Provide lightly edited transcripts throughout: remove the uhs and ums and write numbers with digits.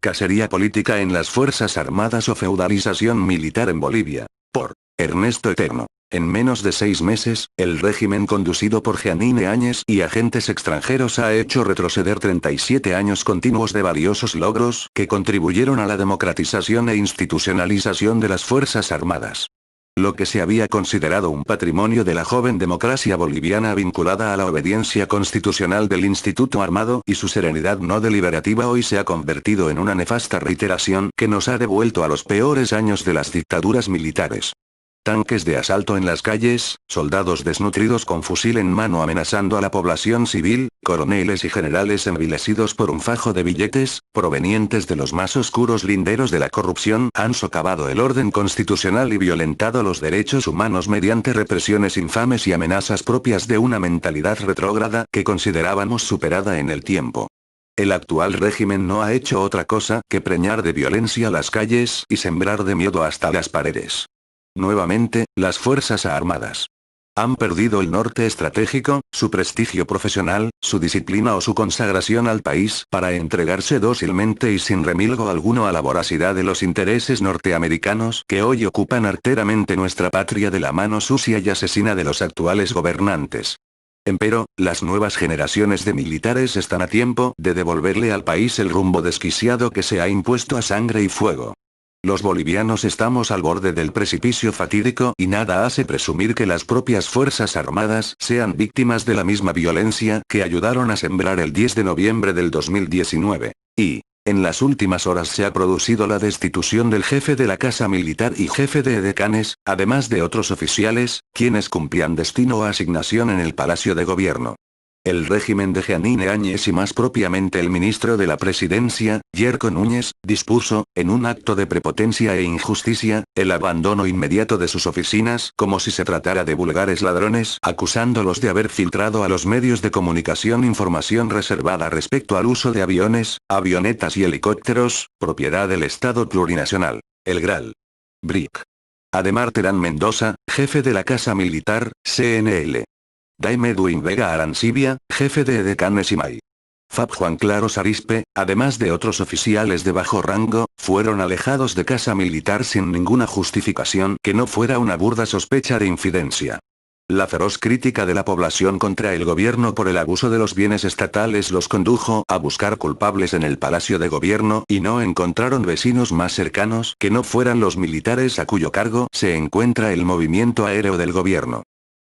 Cacería política en las Fuerzas Armadas o feudalización militar en Bolivia. Por Ernesto Eterno. En menos de 6 meses, el régimen conducido por Jeanine Áñez y agentes extranjeros ha hecho retroceder 37 años continuos de valiosos logros que contribuyeron a la democratización e institucionalización de las Fuerzas Armadas. Lo que se había considerado un patrimonio de la joven democracia boliviana vinculada a la obediencia constitucional del Instituto Armado y su serenidad no deliberativa hoy se ha convertido en una nefasta reiteración que nos ha devuelto a los peores años de las dictaduras militares. Tanques de asalto en las calles, soldados desnutridos con fusil en mano amenazando a la población civil, coroneles y generales envilecidos por un fajo de billetes, provenientes de los más oscuros linderos de la corrupción, han socavado el orden constitucional y violentado los derechos humanos mediante represiones infames y amenazas propias de una mentalidad retrógrada que considerábamos superada en el tiempo. El actual régimen no ha hecho otra cosa que preñar de violencia las calles y sembrar de miedo hasta las paredes. Nuevamente, las Fuerzas Armadas han perdido el norte estratégico, su prestigio profesional, su disciplina o su consagración al país para entregarse dócilmente y sin remilgo alguno a la voracidad de los intereses norteamericanos que hoy ocupan arteramente nuestra patria de la mano sucia y asesina de los actuales gobernantes. Empero, las nuevas generaciones de militares están a tiempo de devolverle al país el rumbo desquiciado que se ha impuesto a sangre y fuego. Los bolivianos estamos al borde del precipicio fatídico y nada hace presumir que las propias Fuerzas Armadas sean víctimas de la misma violencia que ayudaron a sembrar el 10 de noviembre del 2019. Y, en las últimas horas se ha producido la destitución del jefe de la Casa Militar y jefe de edecanes, además de otros oficiales, quienes cumplían destino o asignación en el Palacio de Gobierno. El régimen de Jeanine Áñez y más propiamente el ministro de la Presidencia, Yerko Núñez, dispuso, en un acto de prepotencia e injusticia, el abandono inmediato de sus oficinas como si se tratara de vulgares ladrones, acusándolos de haber filtrado a los medios de comunicación información reservada respecto al uso de aviones, avionetas y helicópteros, propiedad del Estado Plurinacional. El Gral. Bric. Ademar Terán Mendoza, jefe de la Casa Militar, CNL. Daime Edwin Vega Arancibia, jefe de edecanes y MAI. Fab Juan Claros Arispe, además de otros oficiales de bajo rango, fueron alejados de Casa Militar sin ninguna justificación que no fuera una burda sospecha de infidencia. La feroz crítica de la población contra el gobierno por el abuso de los bienes estatales los condujo a buscar culpables en el Palacio de Gobierno y no encontraron vecinos más cercanos que no fueran los militares a cuyo cargo se encuentra el movimiento aéreo del gobierno.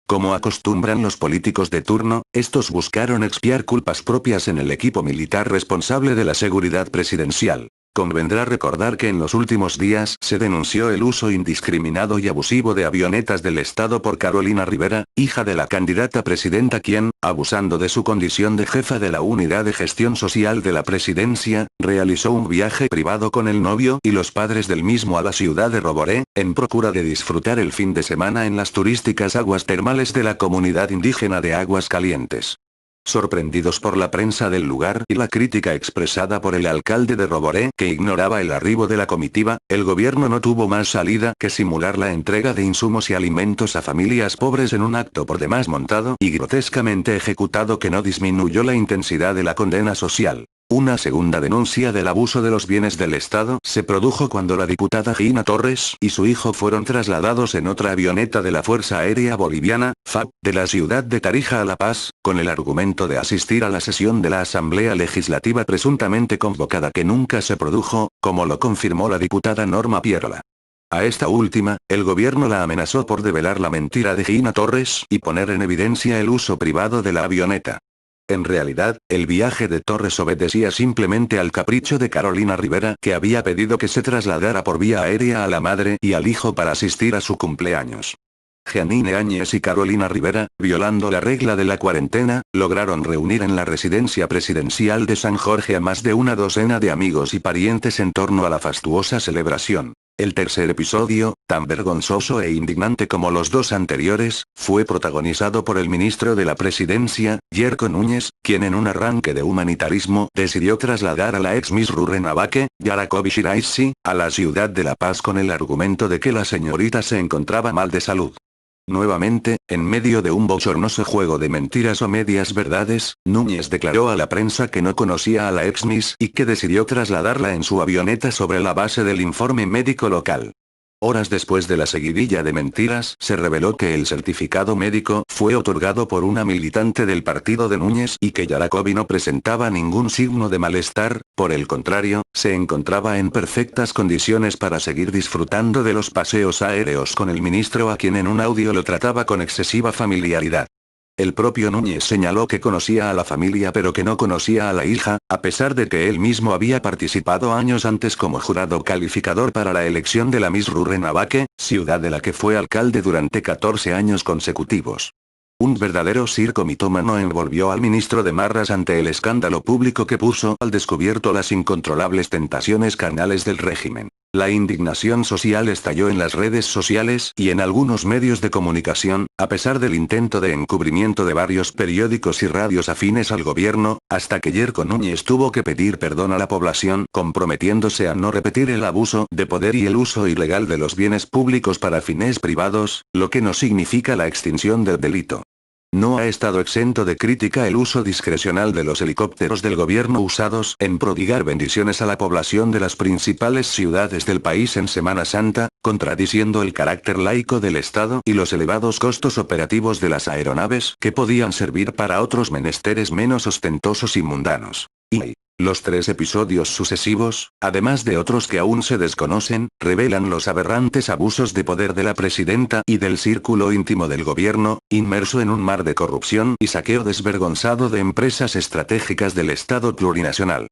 Como acostumbran los políticos de turno, estos buscaron expiar culpas propias en el equipo militar responsable de la seguridad presidencial. Convendrá recordar que en los últimos días se denunció el uso indiscriminado y abusivo de avionetas del Estado por Carolina Rivera, hija de la candidata presidenta quien, abusando de su condición de jefa de la Unidad de Gestión Social de la Presidencia, realizó un viaje privado con el novio y los padres del mismo a la ciudad de Roboré, en procura de disfrutar el fin de semana en las turísticas aguas termales de la comunidad indígena de Aguas Calientes. Sorprendidos por la prensa del lugar y la crítica expresada por el alcalde de Roboré que ignoraba el arribo de la comitiva, el gobierno no tuvo más salida que simular la entrega de insumos y alimentos a familias pobres en un acto por demás montado y grotescamente ejecutado que no disminuyó la intensidad de la condena social. Una segunda denuncia del abuso de los bienes del Estado se produjo cuando la diputada Gina Torres y su hijo fueron trasladados en otra avioneta de la Fuerza Aérea Boliviana, FAB, de la ciudad de Tarija a La Paz, con el argumento de asistir a la sesión de la Asamblea Legislativa presuntamente convocada que nunca se produjo, como lo confirmó la diputada Norma Pierola. A esta última, el gobierno la amenazó por develar la mentira de Gina Torres y poner en evidencia el uso privado de la avioneta. En realidad, el viaje de Torres obedecía simplemente al capricho de Carolina Rivera, que había pedido que se trasladara por vía aérea a la madre y al hijo para asistir a su cumpleaños. Jeanine Áñez y Carolina Rivera, violando la regla de la cuarentena, lograron reunir en la residencia presidencial de San Jorge a más de una docena de amigos y parientes en torno a la fastuosa celebración. El tercer episodio, tan vergonzoso e indignante como los dos anteriores, fue protagonizado por el ministro de la Presidencia, Yerko Núñez, quien en un arranque de humanitarismo decidió trasladar a la ex Miss Rurrenabaque, Yarakobi Shiraisi, a la ciudad de La Paz con el argumento de que la señorita se encontraba mal de salud. Nuevamente, en medio de un bochornoso juego de mentiras o medias verdades, Núñez declaró a la prensa que no conocía a la ex Miss y que decidió trasladarla en su avioneta sobre la base del informe médico local. Horas después de la seguidilla de mentiras, se reveló que el certificado médico fue otorgado por una militante del partido de Núñez y que Yaracobi no presentaba ningún signo de malestar, por el contrario, se encontraba en perfectas condiciones para seguir disfrutando de los paseos aéreos con el ministro, a quien en un audio lo trataba con excesiva familiaridad. El propio Núñez señaló que conocía a la familia pero que no conocía a la hija, a pesar de que él mismo había participado años antes como jurado calificador para la elección de la Miss Rurrenabaque, ciudad de la que fue alcalde durante 14 años consecutivos. Un verdadero circo mitómano envolvió al ministro de Marras ante el escándalo público que puso al descubierto las incontrolables tentaciones carnales del régimen. La indignación social estalló en las redes sociales y en algunos medios de comunicación, a pesar del intento de encubrimiento de varios periódicos y radios afines al gobierno, hasta que Yerko Núñez tuvo que pedir perdón a la población, comprometiéndose a no repetir el abuso de poder y el uso ilegal de los bienes públicos para fines privados, lo que no significa la extinción del delito. No ha estado exento de crítica el uso discrecional de los helicópteros del gobierno usados en prodigar bendiciones a la población de las principales ciudades del país en Semana Santa, contradiciendo el carácter laico del Estado y los elevados costos operativos de las aeronaves que podían servir para otros menesteres menos ostentosos y mundanos. Y los 3 episodios sucesivos, además de otros que aún se desconocen, revelan los aberrantes abusos de poder de la presidenta y del círculo íntimo del gobierno, inmerso en un mar de corrupción y saqueo desvergonzado de empresas estratégicas del Estado plurinacional.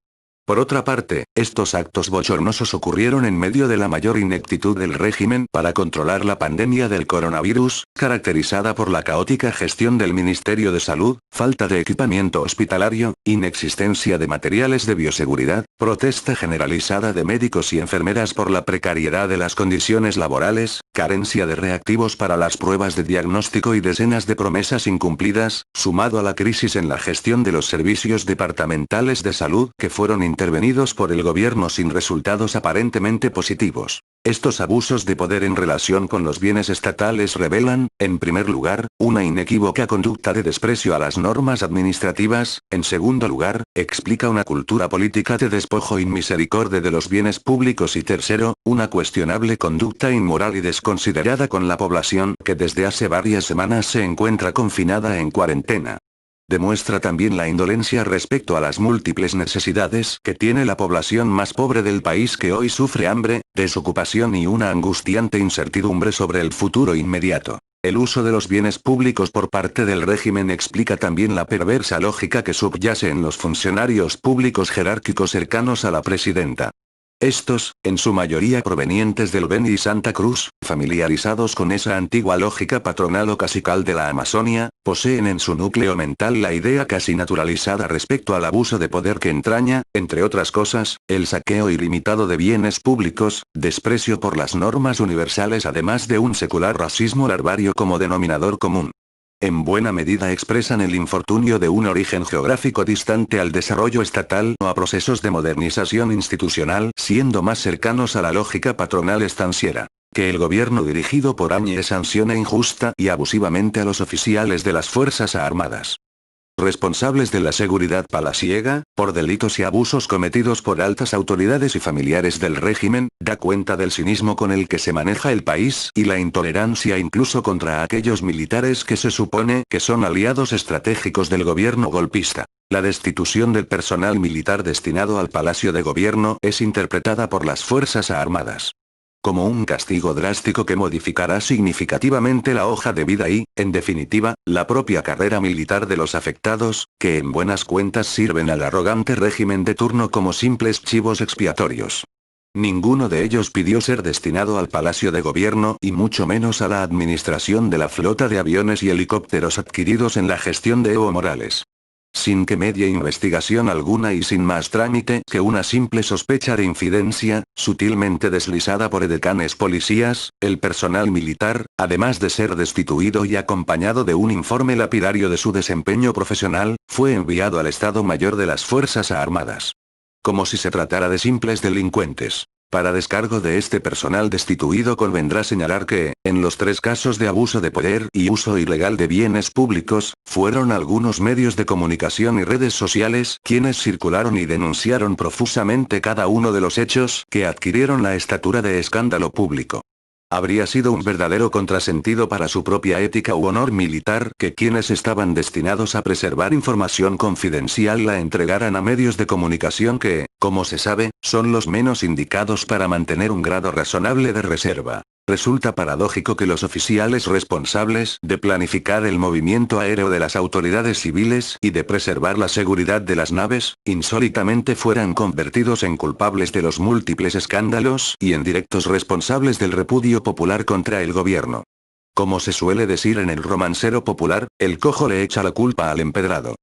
Por otra parte, estos actos bochornosos ocurrieron en medio de la mayor ineptitud del régimen para controlar la pandemia del coronavirus, caracterizada por la caótica gestión del Ministerio de Salud, falta de equipamiento hospitalario, inexistencia de materiales de bioseguridad, protesta generalizada de médicos y enfermeras por la precariedad de las condiciones laborales, carencia de reactivos para las pruebas de diagnóstico y decenas de promesas incumplidas, sumado a la crisis en la gestión de los servicios departamentales de salud que fueron intervenidos por el gobierno sin resultados aparentemente positivos. Estos abusos de poder en relación con los bienes estatales revelan, en primer lugar, una inequívoca conducta de desprecio a las normas administrativas, en segundo lugar, explica una cultura política de despojo inmisericordia de los bienes públicos y tercero, una cuestionable conducta inmoral y desconsiderada con la población que desde hace varias semanas se encuentra confinada en cuarentena. Demuestra también la indolencia respecto a las múltiples necesidades que tiene la población más pobre del país, que hoy sufre hambre, desocupación y una angustiante incertidumbre sobre el futuro inmediato. El uso de los bienes públicos por parte del régimen explica también la perversa lógica que subyace en los funcionarios públicos jerárquicos cercanos a la presidenta. Estos, en su mayoría provenientes del Beni y Santa Cruz, familiarizados con esa antigua lógica patronal o cacical de la Amazonia, poseen en su núcleo mental la idea casi naturalizada respecto al abuso de poder que entraña, entre otras cosas, el saqueo ilimitado de bienes públicos, desprecio por las normas universales, además de un secular racismo larvario como denominador común. En buena medida expresan el infortunio de un origen geográfico distante al desarrollo estatal o a procesos de modernización institucional, siendo más cercanos a la lógica patronal estanciera. Que el gobierno dirigido por Áñez sanciona injusta y abusivamente a los oficiales de las Fuerzas Armadas, responsables de la seguridad palaciega, por delitos y abusos cometidos por altas autoridades y familiares del régimen, da cuenta del cinismo con el que se maneja el país y la intolerancia incluso contra aquellos militares que se supone que son aliados estratégicos del gobierno golpista. La destitución del personal militar destinado al Palacio de Gobierno es interpretada por las Fuerzas Armadas como un castigo drástico que modificará significativamente la hoja de vida y, en definitiva, la propia carrera militar de los afectados, que en buenas cuentas sirven al arrogante régimen de turno como simples chivos expiatorios. Ninguno de ellos pidió ser destinado al Palacio de Gobierno y mucho menos a la administración de la flota de aviones y helicópteros adquiridos en la gestión de Evo Morales. Sin que medie investigación alguna y sin más trámite que una simple sospecha de infidencia, sutilmente deslizada por edecanes policías, el personal militar, además de ser destituido y acompañado de un informe lapidario de su desempeño profesional, fue enviado al Estado Mayor de las Fuerzas Armadas. Como si se tratara de simples delincuentes. Para descargo de este personal destituido convendrá señalar que, en los 3 casos de abuso de poder y uso ilegal de bienes públicos, fueron algunos medios de comunicación y redes sociales quienes circularon y denunciaron profusamente cada uno de los hechos que adquirieron la estatura de escándalo público. Habría sido un verdadero contrasentido para su propia ética u honor militar que quienes estaban destinados a preservar información confidencial la entregaran a medios de comunicación que, como se sabe, son los menos indicados para mantener un grado razonable de reserva. Resulta paradójico que los oficiales responsables de planificar el movimiento aéreo de las autoridades civiles y de preservar la seguridad de las naves, insólitamente fueran convertidos en culpables de los múltiples escándalos y en directos responsables del repudio popular contra el gobierno. Como se suele decir en el romancero popular, el cojo le echa la culpa al empedrado.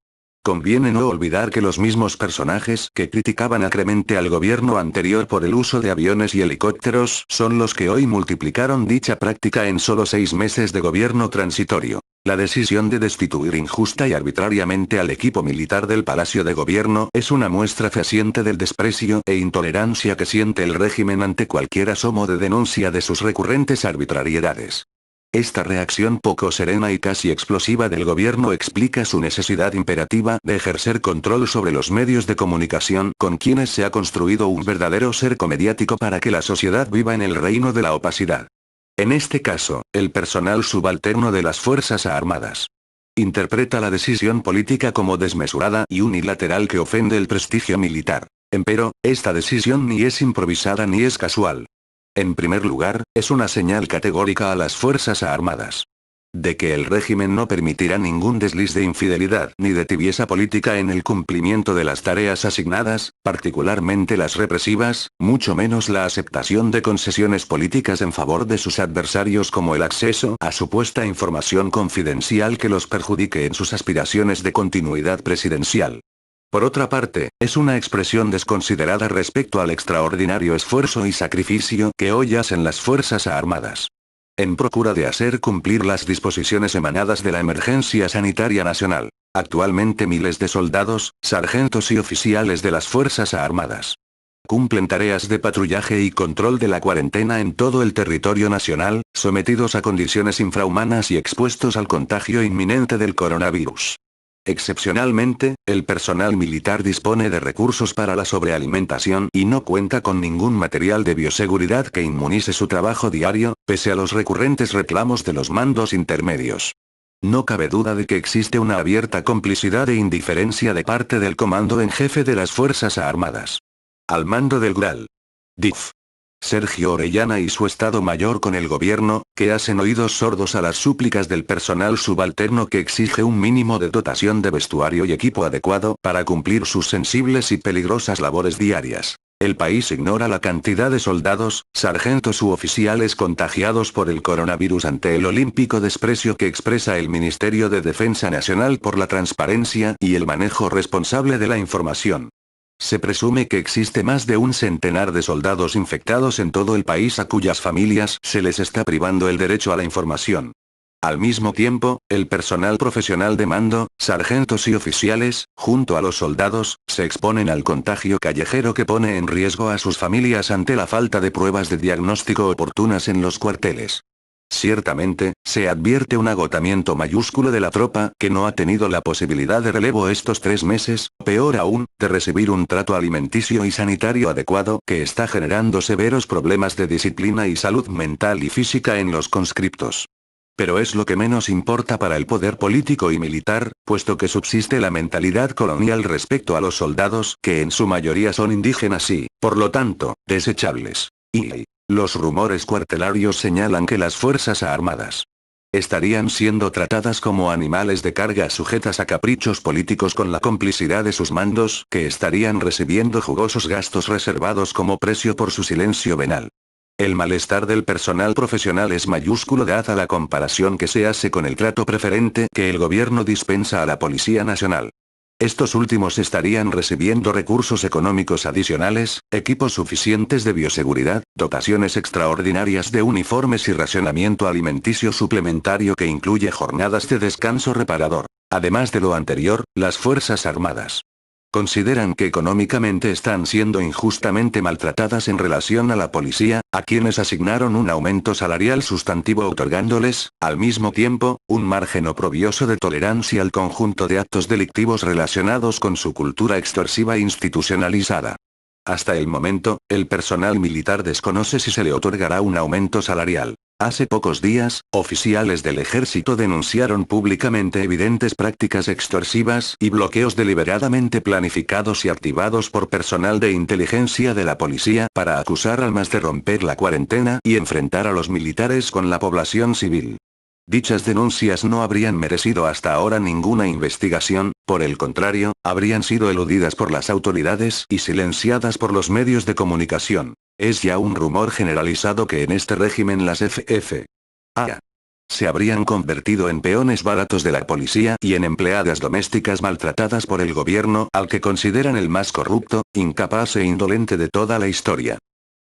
Conviene no olvidar que los mismos personajes que criticaban acremente al gobierno anterior por el uso de aviones y helicópteros son los que hoy multiplicaron dicha práctica en solo 6 meses de gobierno transitorio. La decisión de destituir injusta y arbitrariamente al equipo militar del Palacio de Gobierno es una muestra fehaciente del desprecio e intolerancia que siente el régimen ante cualquier asomo de denuncia de sus recurrentes arbitrariedades. Esta reacción poco serena y casi explosiva del gobierno explica su necesidad imperativa de ejercer control sobre los medios de comunicación con quienes se ha construido un verdadero cerco mediático para que la sociedad viva en el reino de la opacidad. En este caso, el personal subalterno de las Fuerzas Armadas interpreta la decisión política como desmesurada y unilateral que ofende el prestigio militar. Empero, esta decisión ni es improvisada ni es casual. En primer lugar, es una señal categórica a las Fuerzas Armadas de que el régimen no permitirá ningún desliz de infidelidad ni de tibieza política en el cumplimiento de las tareas asignadas, particularmente las represivas, mucho menos la aceptación de concesiones políticas en favor de sus adversarios como el acceso a supuesta información confidencial que los perjudique en sus aspiraciones de continuidad presidencial. Por otra parte, es una expresión desconsiderada respecto al extraordinario esfuerzo y sacrificio que hoy hacen las Fuerzas Armadas en procura de hacer cumplir las disposiciones emanadas de la emergencia sanitaria nacional. Actualmente miles de soldados, sargentos y oficiales de las Fuerzas Armadas cumplen tareas de patrullaje y control de la cuarentena en todo el territorio nacional, sometidos a condiciones infrahumanas y expuestos al contagio inminente del coronavirus. Excepcionalmente, el personal militar dispone de recursos para la sobrealimentación y no cuenta con ningún material de bioseguridad que inmunice su trabajo diario, pese a los recurrentes reclamos de los mandos intermedios. No cabe duda de que existe una abierta complicidad e indiferencia de parte del comando en jefe de las Fuerzas Armadas. Al mando del Gral. DIF. Sergio Orellana y su Estado Mayor con el gobierno, que hacen oídos sordos a las súplicas del personal subalterno que exige un mínimo de dotación de vestuario y equipo adecuado para cumplir sus sensibles y peligrosas labores diarias. El país ignora la cantidad de soldados, sargentos u oficiales contagiados por el coronavirus ante el olímpico desprecio que expresa el Ministerio de Defensa Nacional por la transparencia y el manejo responsable de la información. Se presume que existe más de un centenar de soldados infectados en todo el país a cuyas familias se les está privando el derecho a la información. Al mismo tiempo, el personal profesional de mando, sargentos y oficiales, junto a los soldados, se exponen al contagio callejero que pone en riesgo a sus familias ante la falta de pruebas de diagnóstico oportunas en los cuarteles. Ciertamente, se advierte un agotamiento mayúsculo de la tropa que no ha tenido la posibilidad de relevo estos 3 meses, peor aún, de recibir un trato alimenticio y sanitario adecuado que está generando severos problemas de disciplina y salud mental y física en los conscriptos. Pero es lo que menos importa para el poder político y militar, puesto que subsiste la mentalidad colonial respecto a los soldados que en su mayoría son indígenas y, por lo tanto, desechables. Y los rumores cuartelarios señalan que las Fuerzas Armadas estarían siendo tratadas como animales de carga sujetas a caprichos políticos con la complicidad de sus mandos, que estarían recibiendo jugosos gastos reservados como precio por su silencio venal. El malestar del personal profesional es mayúsculo dada la comparación que se hace con el trato preferente que el gobierno dispensa a la Policía Nacional. Estos últimos estarían recibiendo recursos económicos adicionales, equipos suficientes de bioseguridad, dotaciones extraordinarias de uniformes y racionamiento alimenticio suplementario que incluye jornadas de descanso reparador. Además de lo anterior, las Fuerzas Armadas Consideran que económicamente están siendo injustamente maltratadas en relación a la policía, a quienes asignaron un aumento salarial sustantivo otorgándoles, al mismo tiempo, un margen oprobioso de tolerancia al conjunto de actos delictivos relacionados con su cultura extorsiva institucionalizada. Hasta el momento, el personal militar desconoce si se le otorgará un aumento salarial. Hace pocos días, oficiales del ejército denunciaron públicamente evidentes prácticas extorsivas y bloqueos deliberadamente planificados y activados por personal de inteligencia de la policía para acusar al MAS de romper la cuarentena y enfrentar a los militares con la población civil. Dichas denuncias no habrían merecido hasta ahora ninguna investigación, por el contrario, habrían sido eludidas por las autoridades y silenciadas por los medios de comunicación. Es ya un rumor generalizado que en este régimen las FFA se habrían convertido en peones baratos de la policía y en empleadas domésticas maltratadas por el gobierno al que consideran el más corrupto, incapaz e indolente de toda la historia.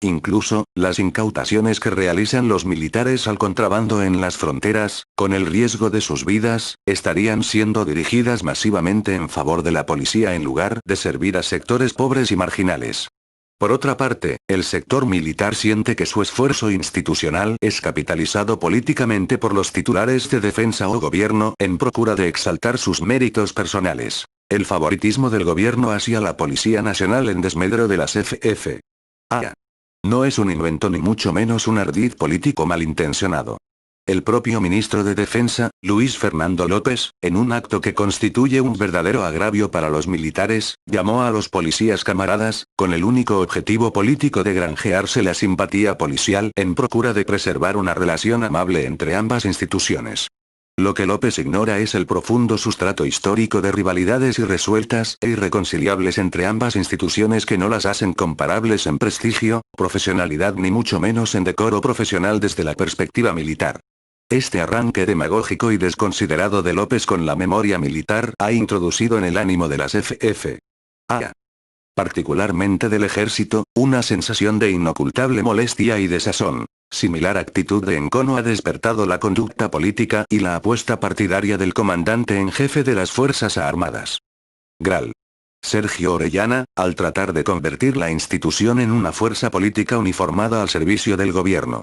Incluso, las incautaciones que realizan los militares al contrabando en las fronteras, con el riesgo de sus vidas, estarían siendo dirigidas masivamente en favor de la policía en lugar de servir a sectores pobres y marginales. Por otra parte, el sector militar siente que su esfuerzo institucional es capitalizado políticamente por los titulares de defensa o gobierno en procura de exaltar sus méritos personales. El favoritismo del gobierno hacia la Policía Nacional en desmedro de las FFA no es un invento ni mucho menos un ardid político malintencionado. El propio ministro de Defensa, Luis Fernando López, en un acto que constituye un verdadero agravio para los militares, llamó a los policías camaradas, con el único objetivo político de granjearse la simpatía policial en procura de preservar una relación amable entre ambas instituciones. Lo que López ignora es el profundo sustrato histórico de rivalidades irresueltas e irreconciliables entre ambas instituciones que no las hacen comparables en prestigio, profesionalidad ni mucho menos en decoro profesional desde la perspectiva militar. Este arranque demagógico y desconsiderado de López con la memoria militar ha introducido en el ánimo de las FFA, particularmente del ejército, una sensación de inocultable molestia y desazón. Similar actitud de encono ha despertado la conducta política y la apuesta partidaria del comandante en jefe de las Fuerzas Armadas. Gral. Sergio Orellana, al tratar de convertir la institución en una fuerza política uniformada al servicio del gobierno.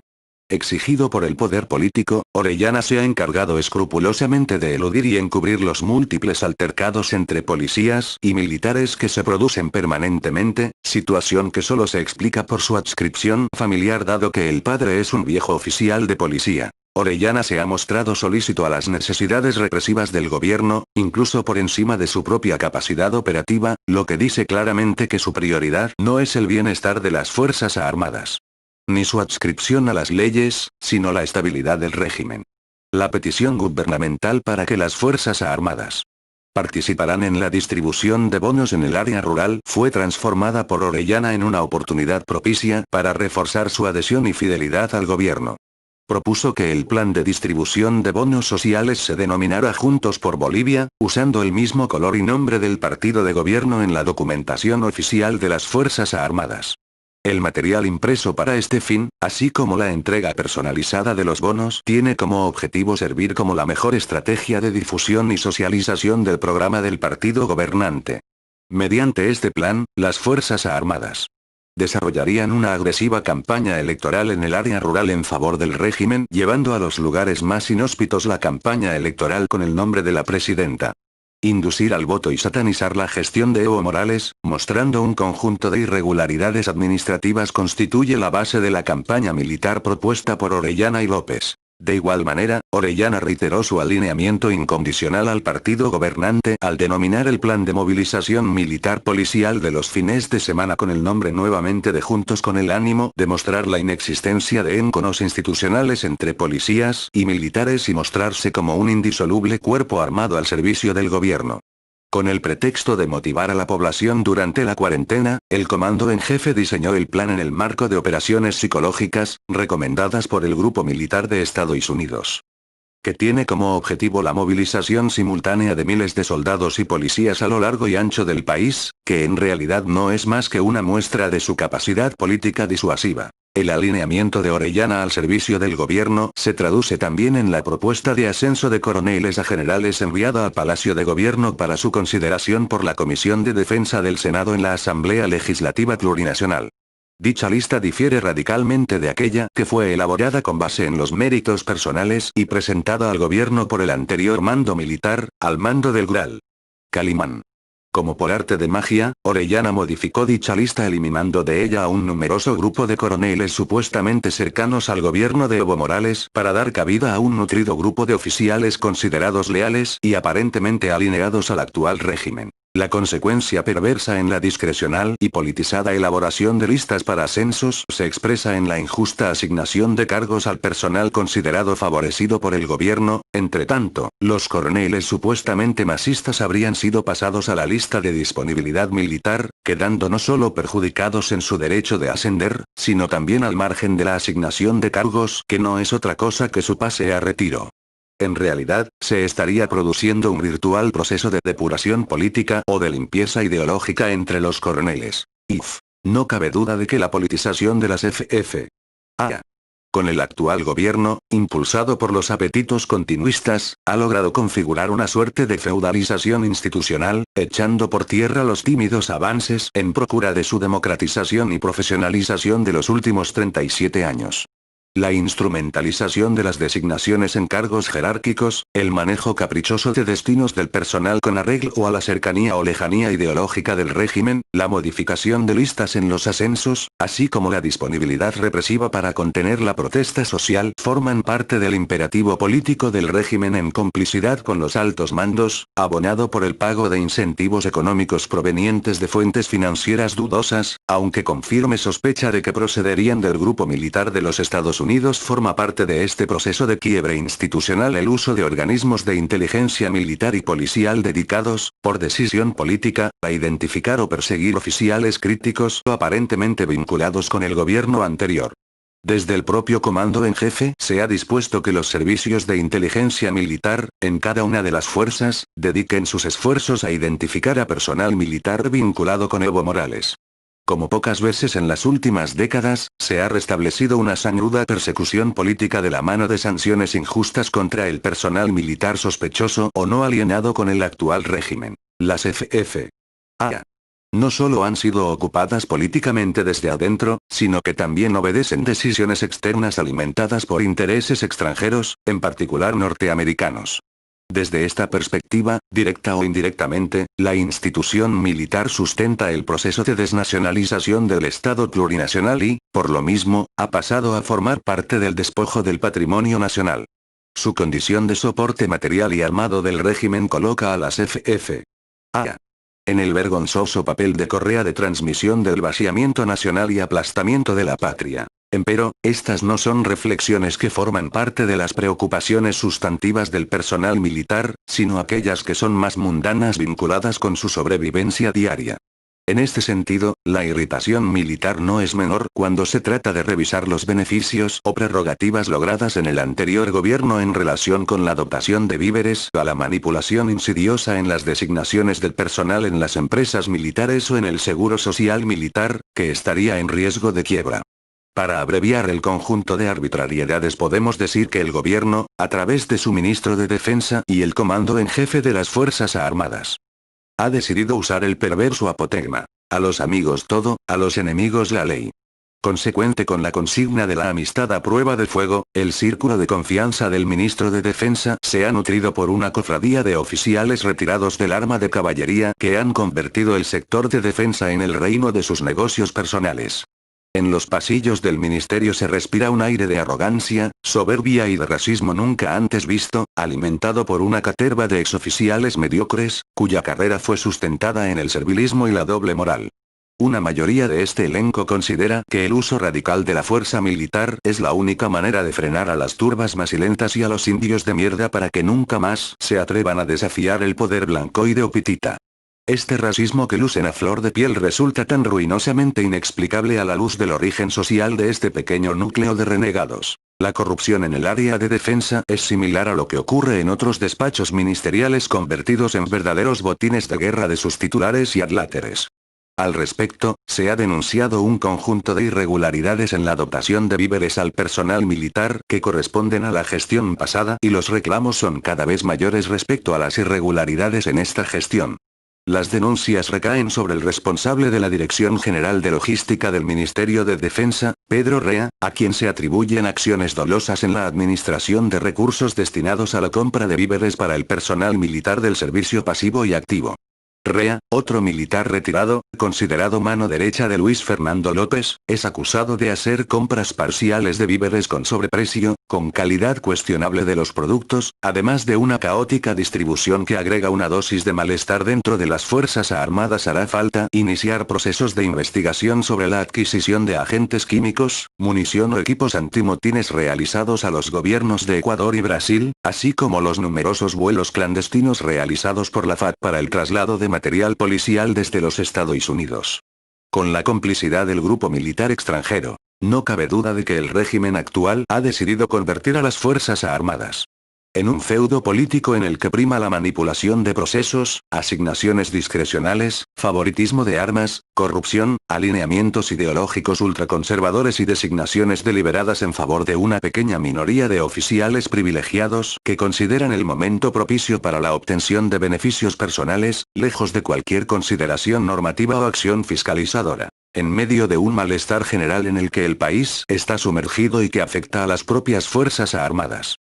Exigido por el poder político, Orellana se ha encargado escrupulosamente de eludir y encubrir los múltiples altercados entre policías y militares que se producen permanentemente, situación que solo se explica por su adscripción familiar dado que el padre es un viejo oficial de policía. Orellana se ha mostrado solícito a las necesidades represivas del gobierno, incluso por encima de su propia capacidad operativa, lo que dice claramente que su prioridad no es el bienestar de las Fuerzas Armadas, ni su adscripción a las leyes, sino la estabilidad del régimen. La petición gubernamental para que las Fuerzas Armadas participarán en la distribución de bonos en el área rural fue transformada por Orellana en una oportunidad propicia para reforzar su adhesión y fidelidad al gobierno. Propuso que el plan de distribución de bonos sociales se denominara Juntos por Bolivia, usando el mismo color y nombre del partido de gobierno en la documentación oficial de las Fuerzas Armadas. El material impreso para este fin, así como la entrega personalizada de los bonos, tiene como objetivo servir como la mejor estrategia de difusión y socialización del programa del partido gobernante. Mediante este plan, las Fuerzas Armadas desarrollarían una agresiva campaña electoral en el área rural en favor del régimen, llevando a los lugares más inhóspitos la campaña electoral con el nombre de la presidenta. Inducir al voto y satanizar la gestión de Evo Morales, mostrando un conjunto de irregularidades administrativas constituye la base de la campaña militar propuesta por Orellana y López. De igual manera, Orellana reiteró su alineamiento incondicional al partido gobernante al denominar el plan de movilización militar policial de los fines de semana con el nombre nuevamente de Juntos con el ánimo de mostrar la inexistencia de enconos institucionales entre policías y militares y mostrarse como un indisoluble cuerpo armado al servicio del gobierno. Con el pretexto de motivar a la población durante la cuarentena, el comando en jefe diseñó el plan en el marco de operaciones psicológicas, recomendadas por el Grupo Militar de Estados Unidos, que tiene como objetivo la movilización simultánea de miles de soldados y policías a lo largo y ancho del país, que en realidad no es más que una muestra de su capacidad política disuasiva. El alineamiento de Orellana al servicio del gobierno se traduce también en la propuesta de ascenso de coroneles a generales enviada al Palacio de Gobierno para su consideración por la Comisión de Defensa del Senado en la Asamblea Legislativa Plurinacional. Dicha lista difiere radicalmente de aquella que fue elaborada con base en los méritos personales y presentada al gobierno por el anterior mando militar, al mando del Gral. Calimán. Como por arte de magia, Orellana modificó dicha lista eliminando de ella a un numeroso grupo de coroneles supuestamente cercanos al gobierno de Evo Morales para dar cabida a un nutrido grupo de oficiales considerados leales y aparentemente alineados al actual régimen. La consecuencia perversa en la discrecional y politizada elaboración de listas para ascensos se expresa en la injusta asignación de cargos al personal considerado favorecido por el gobierno. Entre tanto, los coroneles supuestamente masistas habrían sido pasados a la lista de disponibilidad militar, quedando no solo perjudicados en su derecho de ascender, sino también al margen de la asignación de cargos, que no es otra cosa que su pase a retiro. En realidad, se estaría produciendo un virtual proceso de depuración política o de limpieza ideológica entre los coroneles. No cabe duda de que la politización de las FFA con el actual gobierno, impulsado por los apetitos continuistas, ha logrado configurar una suerte de feudalización institucional, echando por tierra los tímidos avances en procura de su democratización y profesionalización de los últimos 37 años. La instrumentalización de las designaciones en cargos jerárquicos, el manejo caprichoso de destinos del personal con arreglo a la cercanía o lejanía ideológica del régimen, la modificación de listas en los ascensos, así como la disponibilidad represiva para contener la protesta social, forman parte del imperativo político del régimen en complicidad con los altos mandos, abonado por el pago de incentivos económicos provenientes de fuentes financieras dudosas, aunque con firme sospecha de que procederían del grupo militar de los Estados Unidos. Forma parte de este proceso de quiebre institucional el uso de organismos de inteligencia militar y policial dedicados, por decisión política, a identificar o perseguir oficiales críticos o aparentemente vinculados con el gobierno anterior. Desde el propio comando en jefe se ha dispuesto que los servicios de inteligencia militar, en cada una de las fuerzas, dediquen sus esfuerzos a identificar a personal militar vinculado con Evo Morales. Como pocas veces en las últimas décadas, se ha restablecido una sangruda persecución política de la mano de sanciones injustas contra el personal militar sospechoso o no alienado con el actual régimen. Las FFA no solo han sido ocupadas políticamente desde adentro, sino que también obedecen decisiones externas alimentadas por intereses extranjeros, en particular norteamericanos. Desde esta perspectiva, directa o indirectamente, la institución militar sustenta el proceso de desnacionalización del Estado plurinacional y, por lo mismo, ha pasado a formar parte del despojo del patrimonio nacional. Su condición de soporte material y armado del régimen coloca a las FFA en el vergonzoso papel de correa de transmisión del vaciamiento nacional y aplastamiento de la patria. Empero, estas no son reflexiones que forman parte de las preocupaciones sustantivas del personal militar, sino aquellas que son más mundanas vinculadas con su sobrevivencia diaria. En este sentido, la irritación militar no es menor cuando se trata de revisar los beneficios o prerrogativas logradas en el anterior gobierno en relación con la dotación de víveres o a la manipulación insidiosa en las designaciones del personal en las empresas militares o en el seguro social militar, que estaría en riesgo de quiebra. Para abreviar el conjunto de arbitrariedades podemos decir que el gobierno, a través de su ministro de Defensa y el comando en jefe de las Fuerzas Armadas, ha decidido usar el perverso apotegma: a los amigos todo, a los enemigos la ley. Consecuente con la consigna de la amistad a prueba de fuego, el círculo de confianza del ministro de Defensa se ha nutrido por una cofradía de oficiales retirados del arma de caballería que han convertido el sector de defensa en el reino de sus negocios personales. En los pasillos del ministerio se respira un aire de arrogancia, soberbia y de racismo nunca antes visto, alimentado por una caterva de exoficiales mediocres, cuya carrera fue sustentada en el servilismo y la doble moral. Una mayoría de este elenco considera que el uso radical de la fuerza militar es la única manera de frenar a las turbas masilentas y a los indios de mierda para que nunca más se atrevan a desafiar el poder blancoide o pitita. Este racismo que lucen a flor de piel resulta tan ruinosamente inexplicable a la luz del origen social de este pequeño núcleo de renegados. La corrupción en el área de defensa es similar a lo que ocurre en otros despachos ministeriales convertidos en verdaderos botines de guerra de sus titulares y adláteres. Al respecto, se ha denunciado un conjunto de irregularidades en la dotación de víveres al personal militar que corresponden a la gestión pasada y los reclamos son cada vez mayores respecto a las irregularidades en esta gestión. Las denuncias recaen sobre el responsable de la Dirección General de Logística del Ministerio de Defensa, Pedro Rea, a quien se atribuyen acciones dolosas en la administración de recursos destinados a la compra de víveres para el personal militar del servicio pasivo y activo. Rea, otro militar retirado, considerado mano derecha de Luis Fernando López, es acusado de hacer compras parciales de víveres con sobreprecio, con calidad cuestionable de los productos, además de una caótica distribución que agrega una dosis de malestar dentro de las Fuerzas Armadas. Hará falta iniciar procesos de investigación sobre la adquisición de agentes químicos, munición o equipos antimotines realizados a los gobiernos de Ecuador y Brasil, así como los numerosos vuelos clandestinos realizados por la FARC para el traslado de material policial desde los Estados Unidos. Con la complicidad del grupo militar extranjero, no cabe duda de que el régimen actual ha decidido convertir a las Fuerzas Armadas en un feudo político en el que prima la manipulación de procesos, asignaciones discrecionales, favoritismo de armas, corrupción, alineamientos ideológicos ultraconservadores y designaciones deliberadas en favor de una pequeña minoría de oficiales privilegiados que consideran el momento propicio para la obtención de beneficios personales, lejos de cualquier consideración normativa o acción fiscalizadora. En medio de un malestar general en el que el país está sumergido y que afecta a las propias Fuerzas Armadas.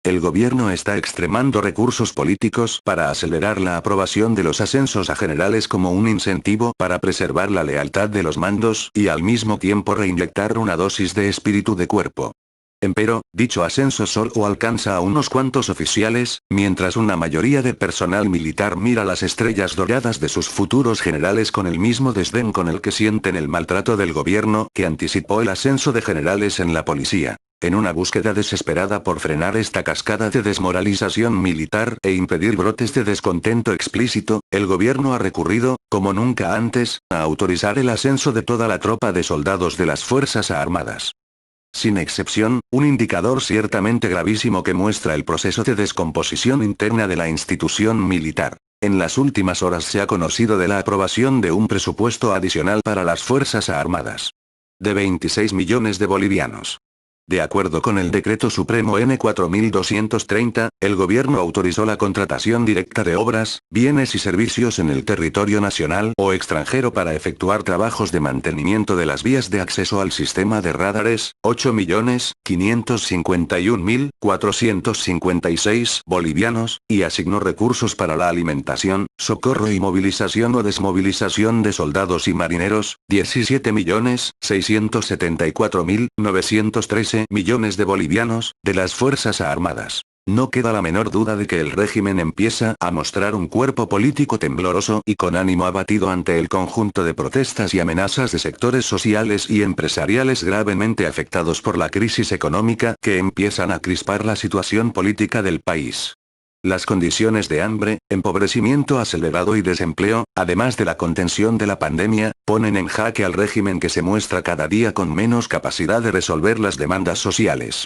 El gobierno está extremando recursos políticos para acelerar la aprobación de los ascensos a generales como un incentivo para preservar la lealtad de los mandos y al mismo tiempo reinyectar una dosis de espíritu de cuerpo. Empero, dicho ascenso solo alcanza a unos cuantos oficiales, mientras una mayoría de personal militar mira las estrellas doradas de sus futuros generales con el mismo desdén con el que sienten el maltrato del gobierno que anticipó el ascenso de generales en la policía. En una búsqueda desesperada por frenar esta cascada de desmoralización militar e impedir brotes de descontento explícito, el gobierno ha recurrido, como nunca antes, a autorizar el ascenso de toda la tropa de soldados de las Fuerzas Armadas. Sin excepción, un indicador ciertamente gravísimo que muestra el proceso de descomposición interna de la institución militar. En las últimas horas se ha conocido de la aprobación de un presupuesto adicional para las Fuerzas Armadas. De 26 millones de bolivianos. De acuerdo con el Decreto Supremo N. 4230, el gobierno autorizó la contratación directa de obras, bienes y servicios en el territorio nacional o extranjero para efectuar trabajos de mantenimiento de las vías de acceso al sistema de radares, 8.551.456 bolivianos, y asignó recursos para la alimentación, socorro y movilización o desmovilización de soldados y marineros, 17.674.913 millones de bolivianos, de las Fuerzas Armadas. No queda la menor duda de que el régimen empieza a mostrar un cuerpo político tembloroso y con ánimo abatido ante el conjunto de protestas y amenazas de sectores sociales y empresariales gravemente afectados por la crisis económica que empiezan a crispar la situación política del país. Las condiciones de hambre, empobrecimiento acelerado y desempleo, además de la contención de la pandemia, ponen en jaque al régimen que se muestra cada día con menos capacidad de resolver las demandas sociales.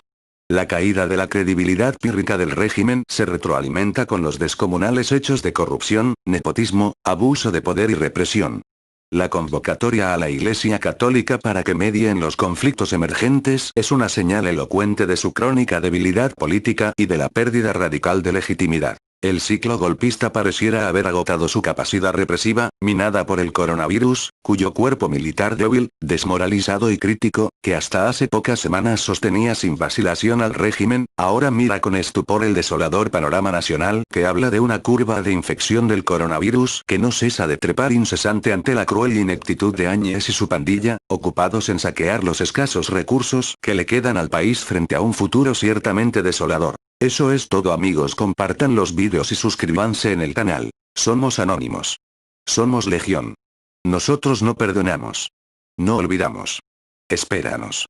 La caída de la credibilidad pírrica del régimen se retroalimenta con los descomunales hechos de corrupción, nepotismo, abuso de poder y represión. La convocatoria a la Iglesia Católica para que medie en los conflictos emergentes es una señal elocuente de su crónica debilidad política y de la pérdida radical de legitimidad. El ciclo golpista pareciera haber agotado su capacidad represiva, minada por el coronavirus, cuyo cuerpo militar débil, desmoralizado y crítico, que hasta hace pocas semanas sostenía sin vacilación al régimen, ahora mira con estupor el desolador panorama nacional que habla de una curva de infección del coronavirus que no cesa de trepar incesante ante la cruel ineptitud de Áñez y su pandilla, ocupados en saquear los escasos recursos que le quedan al país frente a un futuro ciertamente desolador. Eso es todo amigos, compartan los vídeos y suscríbanse en el canal. Somos anónimos. Somos legión. Nosotros no perdonamos. No olvidamos. Espéranos.